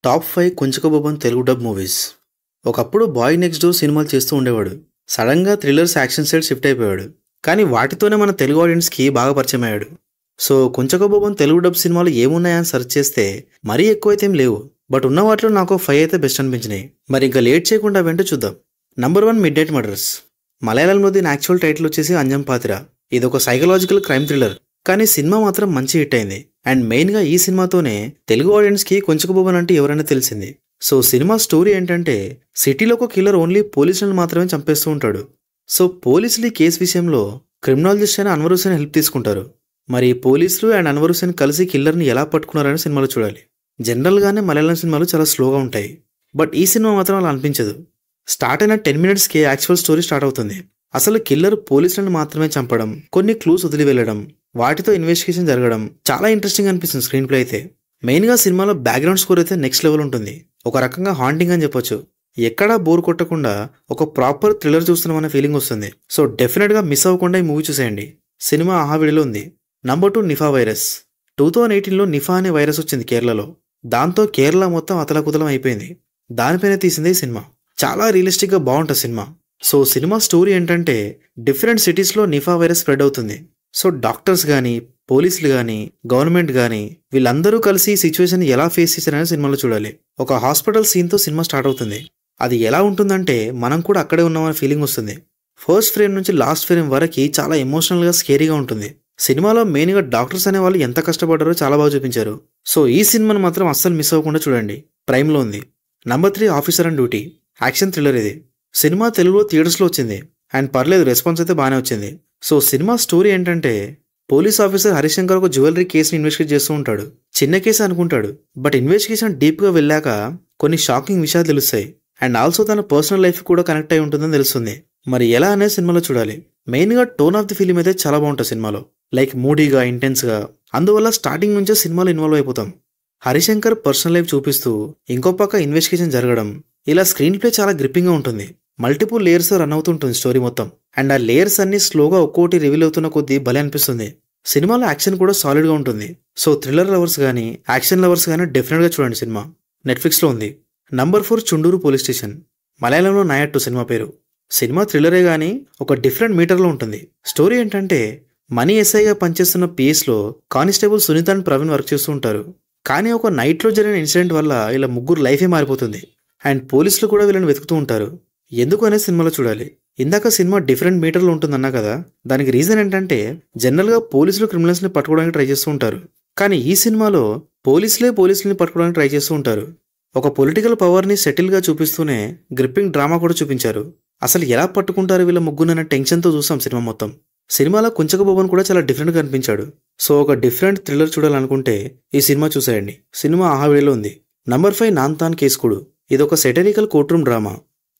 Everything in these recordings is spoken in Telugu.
Top 5 కుంచకబొబన్ Telugu dub movies. ఒకప్పుడు బాయ్ నెక్స్ట్ డోర్ సినిమాలు చేస్తూ ఉండేవాడు. సడన్గా థ్రిల్లర్స్, యాక్షన్ సైడ్ షిఫ్ట్ అయిపోయాడు. కానీ వాటితోనే మన తెలుగు ఆడియన్స్కి బాగా పరిచయం అయ్యాడు. సో కుంచకబొబన్ తెలుగు డబ్ సినిమాలు ఏమున్నాయని సెర్చ్ చేస్తే మరీ ఎక్కువైతే ఏం లేవు. బట్ ఉన్న వాటిలో నాకు 5 అయితే బెస్ట్ అనిపించినాయి. మరి ఇంకా లేట్ చేయకుండా వెంటనే చూద్దాం. Number 1 mid night murders. మలయాళంలో దీని యాక్చువల్ టైటిల్ వచ్చేసి అంజం పాతిర. ఇది ఒక సైకలాజికల్ క్రైమ్ థ్రిల్లర్. కానీ సినిమా మాత్రం మంచి హిట్ అయింది. అండ్ మెయిన్గా ఈ సినిమాతోనే తెలుగు ఆడియన్స్కి కుంచకబొబన్ అంటే ఎవరైనా తెలిసింది. సో సినిమా స్టోరీ ఏంటంటే, సిటీలో ఒక కిల్లర్ ఓన్లీ పోలీసులను మాత్రమే చంపేస్తూ ఉంటాడు. సో పోలీసులు ఈ కేసు విషయంలో క్రిమినాలజిస్ట్ అయిన అన్వర్ హుసేన్ హెల్ప్ తీసుకుంటారు. మరి పోలీసులు అండ్ అన్వర్ హుసేన్ కలిసి కిల్లర్ని ఎలా పట్టుకున్నారని సినిమాలో చూడాలి. జనరల్గానే మలయాళం సినిమాలు చాలా స్లోగా ఉంటాయి. బట్ ఈ సినిమా మాత్రం అలా అనిపించదు. స్టార్ట్ అయిన 10 మినిట్స్కి యాక్చువల్ స్టోరీ స్టార్ట్ అవుతుంది. అసలు కిల్లర్ పోలీసులను మాత్రమే చంపడం, కొన్ని క్లూస్ వదిలి వెళ్ళడం, వాటితో ఇన్వెస్టిగేషన్ జరగడం చాలా ఇంట్రెస్టింగ్ అనిపిస్తుంది స్క్రీన్ ప్లే అయితే. మెయిన్గా సినిమాలో బ్యాక్గ్రౌండ్ స్కోర్ అయితే నెక్స్ట్ లెవెల్ ఉంటుంది. ఒక రకంగా హాంటింగ్ అని చెప్పొచ్చు. ఎక్కడా బోర్ కొట్టకుండా ఒక ప్రాపర్ థ్రిల్లర్ చూస్తున్నామనే ఫీలింగ్ వస్తుంది. సో డెఫినెట్గా మిస్ అవ్వకుండా ఈ మూవీ చూసేయండి. సినిమా ఆహావిడిలో ఉంది. Number 2 Nipah virus. 2018లో నిఫా అనే వైరస్ వచ్చింది కేరళలో. దాంతో కేరళ మొత్తం అతలకుతలం అయిపోయింది. దానిపైన తీసిందే ఈ సినిమా. చాలా రియలిస్టిక్గా బాగుంటుంది సినిమా. సో సినిమా స్టోరీ ఏంటంటే, డిఫరెంట్ సిటీస్లో నిఫా వైరస్ స్ప్రెడ్ అవుతుంది. సో డాక్టర్స్ కానీ, పోలీసులు కానీ, గవర్నమెంట్ కానీ వీళ్ళందరూ కలిసి ఈ సిచ్యువేషన్ ఎలా ఫేస్ చేశారని సినిమాలో చూడాలి. ఒక హాస్పిటల్ సీన్తో సినిమా స్టార్ట్ అవుతుంది. అది ఎలా ఉంటుందంటే, మనం కూడా అక్కడే ఉన్నామనే ఫీలింగ్ వస్తుంది. ఫస్ట్ ఫ్రేమ్ నుంచి లాస్ట్ ఫ్రేమ్ వరకు చాలా ఎమోషనల్గా, స్కేరీగా ఉంటుంది. సినిమాలో మెయిన్గా డాక్టర్స్ అనే వాళ్ళు ఎంత కష్టపడ్డారో చాలా బాగా చూపించారు. సో ఈ సినిమాను మాత్రం అస్సలు మిస్ అవ్వకుండా చూడండి. ప్రైమ్లో ఉంది. Number 3 officer and duty. Action thriller ఇది. సినిమా తెలుగులో థియేటర్స్లో వచ్చింది. అండ్ పర్లేదు, రెస్పాన్స్ అయితే బాగానే వచ్చింది. సో సినిమా స్టోరీ ఏంటంటే, పోలీస్ ఆఫీసర్ హరిశంకర్ ఒక జ్యువెలరీ కేసుని ఇన్వెస్టిగేట్ చేస్తూ ఉంటాడు. చిన్న కేసు అనుకుంటాడు. బట్ ఇన్వెస్టిగేషన్ డీప్గా వెళ్ళాక కొన్ని షాకింగ్ విషయాలు తెలుస్తాయి. అండ్ ఆల్సో తన పర్సనల్ లైఫ్ కూడా కనెక్ట్ అయి ఉంటుందని తెలుస్తుంది. మరి ఎలా అనేది సినిమాలో చూడాలి. మెయిన్గా టోన్ ఆఫ్ ది ఫిలిం అయితే చాలా బాగుంటుంది సినిమాలో. లైక్ మూడీగా, ఇంటెన్స్గా. అందువల్ల స్టార్టింగ్ నుంచే సినిమాలో ఇన్వాల్వ్ అయిపోతాం. హరిశంకర్ పర్సనల్ లైఫ్ చూపిస్తూ ఇంకో పక్క ఇన్వెస్టిగేషన్ జరగడం, ఇలా స్క్రీన్ ప్లే చాలా గ్రిప్పింగ్గా ఉంటుంది. మల్టిపుల్ లేయర్స్ రన్ అవుతుంటుంది స్టోరీ మొత్తం. అండ్ ఆ లేయర్స్ అన్ని స్లోగా ఒక్కోటి రివీల్ అవుతున్న కొద్దీ భలే అనిపిస్తుంది. సినిమాలో యాక్షన్ కూడా సాలిడ్గా ఉంటుంది. సో థ్రిల్లర్ లవర్స్ కానీ, యాక్షన్ లవర్స్ కానీ డెఫినెట్గా చూడండి సినిమా. నెట్ఫ్లిక్స్లో ఉంది. Number 4 Chunduru police station. మలయాళంలో నాయట్టు సినిమా పేరు. సినిమా థ్రిల్లరే కానీ ఒక డిఫరెంట్ మీటర్లో ఉంటుంది. స్టోరీ ఏంటంటే, మనీ ఎస్ఐగా పనిచేస్తున్న పిఎస్లో constable Sunitha and Praveen work చేస్తూ ఉంటారు. కానీ ఒక నైట్లో జరిగిన ఇన్సిడెంట్ వల్ల ఇలా ముగ్గురు లైఫే మారిపోతుంది. అండ్ పోలీసులు కూడా వీళ్ళని వెతుకుతూ ఉంటారు. ఎందుకు అనేది సినిమాలో చూడాలి. ఇందాక సినిమా డిఫరెంట్ మీటర్లో ఉంటుందన్నా కదా, దానికి రీజన్ ఏంటంటే, జనరల్గా పోలీసులు క్రిమినల్స్ని పట్టుకోవడానికి ట్రై చేస్తూ ఉంటారు. కానీ ఈ సినిమాలో పోలీసుల్ని పట్టుకోవడానికి ట్రై చేస్తూ ఉంటారు. ఒక పొలిటికల్ పవర్ని సెటిల్గా చూపిస్తూనే గ్రిప్పింగ్ డ్రామా కూడా చూపించారు. అసలు ఎలా పట్టుకుంటారు వీళ్ళ ముగ్గురన్న టెన్షన్తో చూసాం సినిమా మొత్తం. సినిమాలో కుంచకబొబన్ కూడా చాలా డిఫరెంట్గా కనిపించాడు. సో ఒక డిఫరెంట్ థ్రిల్లర్ చూడాలనుకుంటే ఈ సినిమా చూసేయండి. సినిమా ఆహావిడిలో ఉంది. నంబర్ 5 నాన్తాన్ కేసుకుడు. ఇదొక satirical court room drama.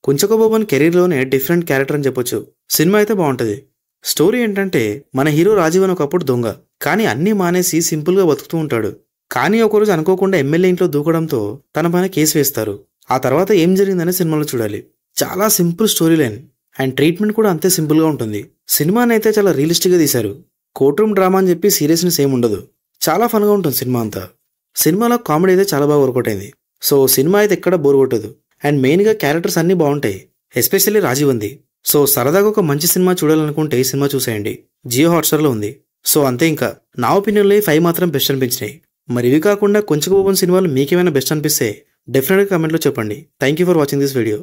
కుంచకబొబన్ కెరీర్లోనే different character అని చెప్పొచ్చు. సినిమా అయితే బాగుంటుంది. స్టోరీ ఏంటంటే, మన హీరో రాజీవ్ అని ఒకప్పుడు దొంగ. కానీ అన్నీ మానేసి సింపుల్గా బతుకుతూ ఉంటాడు. కానీ ఒకరోజు అనుకోకుండా ఎమ్మెల్యే ఇంట్లో దూకడంతో తన పైన కేసు వేస్తారు. ఆ తర్వాత ఏం జరిగిందనే సినిమాలో చూడాలి. చాలా simple story line. And treatment కూడా అంతే సింపుల్గా ఉంటుంది. సినిమాని అయితే చాలా రియలిస్టిక్గా తీశారు. కోర్ట్ రూమ్ డ్రామా అని చెప్పి సీరియస్నెస్ ఏమి ఉండదు. చాలా ఫన్గా ఉంటుంది సినిమా అంతా. సినిమాలో కామెడీ అయితే చాలా బాగా వర్కౌట్ అయింది. సో సినిమా అయితే ఎక్కడ బోర్ కొట్టదు. అండ్ మెయిన్గా క్యారెక్టర్స్ అన్నీ బాగుంటాయి. ఎస్పెషల్లీ రాజీవ్ ఉంది. సో సరదాగా ఒక మంచి సినిమా చూడాలనుకుంటే ఈ సినిమా చూసేయండి. జియో హాట్స్టార్లో ఉంది. సో అంతే. ఇంకా నా ఒపీనియన్లో 5 మాత్రం బెస్ట్ అనిపించినాయి. మరి ఇవి కాకుండా కుంచకబొబన్ సినిమాలు మీకేమైనా బెస్ట్ అనిపిస్తే డెఫినెట్గా కమెంట్లో చెప్పండి. Thank you for watching this video.